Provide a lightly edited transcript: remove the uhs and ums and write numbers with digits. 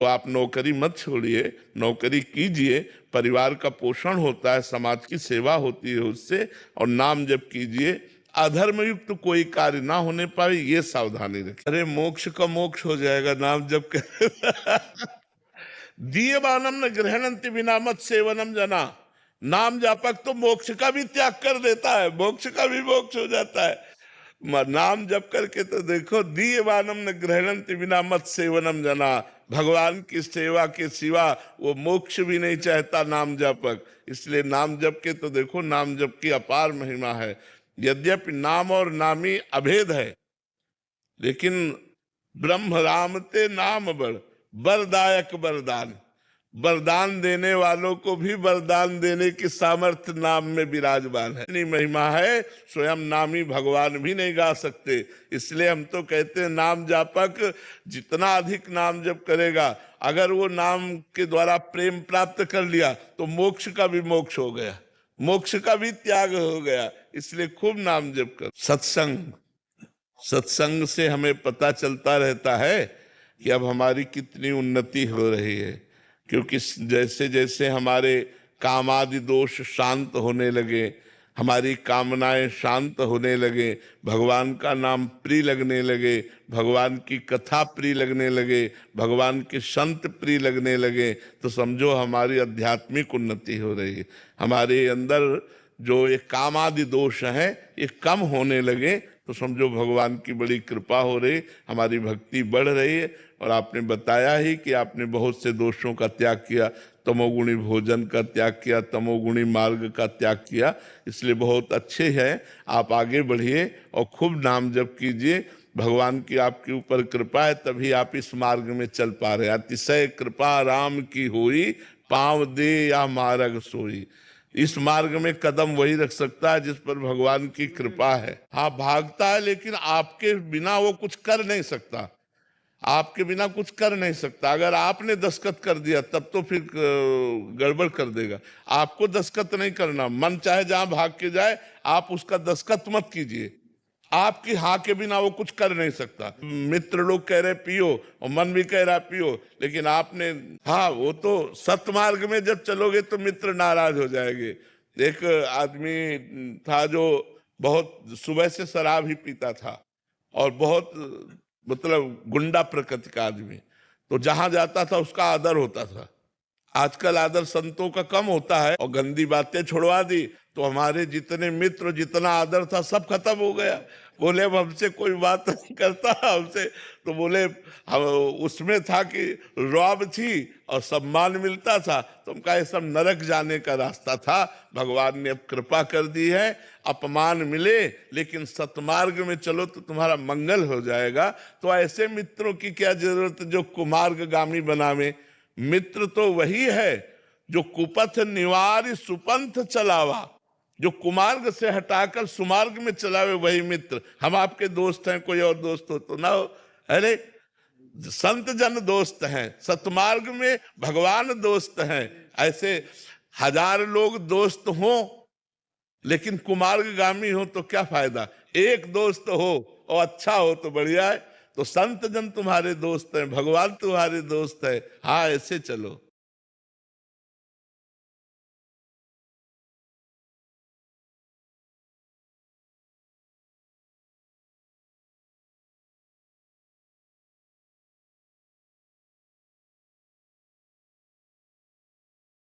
तो आप नौकरी मत छोड़िए, नौकरी कीजिए, परिवार का पोषण होता है, समाज की सेवा होती है उससे, और नाम जप कीजिए। अधर्म युक्त कोई कार्य ना होने पाए, ये सावधानी रखिए। अरे मोक्ष का मोक्ष हो जाएगा नाम जप कर। दीयमानम न गृहणन्ति बिना मत सेवनम जना। नाम जापक तो मोक्ष का भी त्याग कर देता है, मोक्ष का भी मोक्ष हो जाता है। नाम जप करके तो देखो, दीयमानम न गृहणन्ति बिना मत सेवनम जना। भगवान की सेवा के सिवा वो मोक्ष भी नहीं चाहता नाम जपक। इसलिए नाम जप के तो देखो, नाम जप की अपार महिमा है। यद्यपि नाम और नामी अभेद है, लेकिन ब्रह्म राम ते नाम बड़ वरदायक वरदान। वरदान देने वालों को भी वरदान देने की सामर्थ्य नाम में विराजमान है। इतनी महिमा है, स्वयं नामी भगवान भी नहीं गा सकते। इसलिए हम तो कहते हैं नाम जापक जितना अधिक नाम जप करेगा, अगर वो नाम के द्वारा प्रेम प्राप्त कर लिया तो मोक्ष का भी मोक्ष हो गया, मोक्ष का भी त्याग हो गया। इसलिए खूब नाम जप कर। सत्संग, सत्संग से हमें पता चलता रहता है कि अब हमारी कितनी उन्नति हो रही है। क्योंकि जैसे जैसे हमारे कामादि दोष शांत होने लगे, हमारी कामनाएं शांत होने लगे, भगवान का नाम प्रिय लगने लगे, भगवान की कथा प्रिय लगने लगे, भगवान के संत प्रिय लगने लगे, तो समझो हमारी आध्यात्मिक उन्नति हो रही है। हमारे अंदर जो ये कामादि दोष हैं ये कम होने लगे, तो समझो भगवान की बड़ी कृपा हो रही, हमारी भक्ति बढ़ रही है। और आपने बताया ही कि आपने बहुत से दोषों का त्याग किया, तमोगुणी भोजन का त्याग किया, तमोगुणी मार्ग का त्याग किया। इसलिए बहुत अच्छे हैं, आप आगे बढ़िए और खूब नाम जप कीजिए। भगवान की आपके ऊपर कृपा है, तभी आप इस मार्ग में चल पा रहे हैं। अतिशय कृपा राम की होई, पाँव दे या मार्ग सोई। इस मार्ग में कदम वही रख सकता है जिस पर भगवान की कृपा है। हाँ, भागता है, लेकिन आपके बिना वो कुछ कर नहीं सकता, आपके बिना कुछ कर नहीं सकता। अगर आपने दस्तखत कर दिया तब तो फिर गड़बड़ कर देगा। आपको दस्तखत नहीं करना, मन चाहे जहां भाग के जाए, आप उसका दस्तखत मत कीजिए। आपकी हाँ के बिना वो कुछ कर नहीं सकता। मित्र लोग कह रहे पियो और मन भी कह रहा पियो, लेकिन आपने, हाँ वो तो सतमार्ग में जब चलोगे तो मित्र नाराज हो जाएंगे। एक आदमी था जो बहुत सुबह से शराब ही पीता था और बहुत मतलब गुंडा प्रकृति का आदमी, तो जहां जाता था उसका आदर होता था। आजकल आदर संतों का कम होता है, और गंदी बातें छुड़वा दी तो हमारे जितने मित्र, जितना आदर था, सब खत्म हो गया। बोले अब हमसे कोई बात नहीं करता हमसे, तो बोले हम, उसमें था कि रौब थी और सम्मान मिलता था, तो उनका ये सब नरक जाने का रास्ता था। भगवान ने अब कृपा कर दी है, अपमान मिले लेकिन सतमार्ग में चलो तो तुम्हारा मंगल हो जाएगा। तो ऐसे मित्रों की क्या जरूरत जो कुमार्गगामी बनावे। मित्र तो वही है जो कुपथ निवारी सुपंथ चलावा, जो कुमार्ग से हटाकर सुमार्ग में चलावे, वही मित्र। हम आपके दोस्त हैं, कोई और दोस्त हो तो ना हो। अरे संत जन दोस्त हैं, सतमार्ग में भगवान दोस्त हैं। ऐसे हजार लोग दोस्त हों लेकिन कुमार्गगामी हो तो क्या फायदा। एक दोस्त हो और अच्छा हो तो बढ़िया है। तो संत जन तुम्हारे दोस्त हैं, भगवान तुम्हारे दोस्त है। हाँ, ऐसे चलो।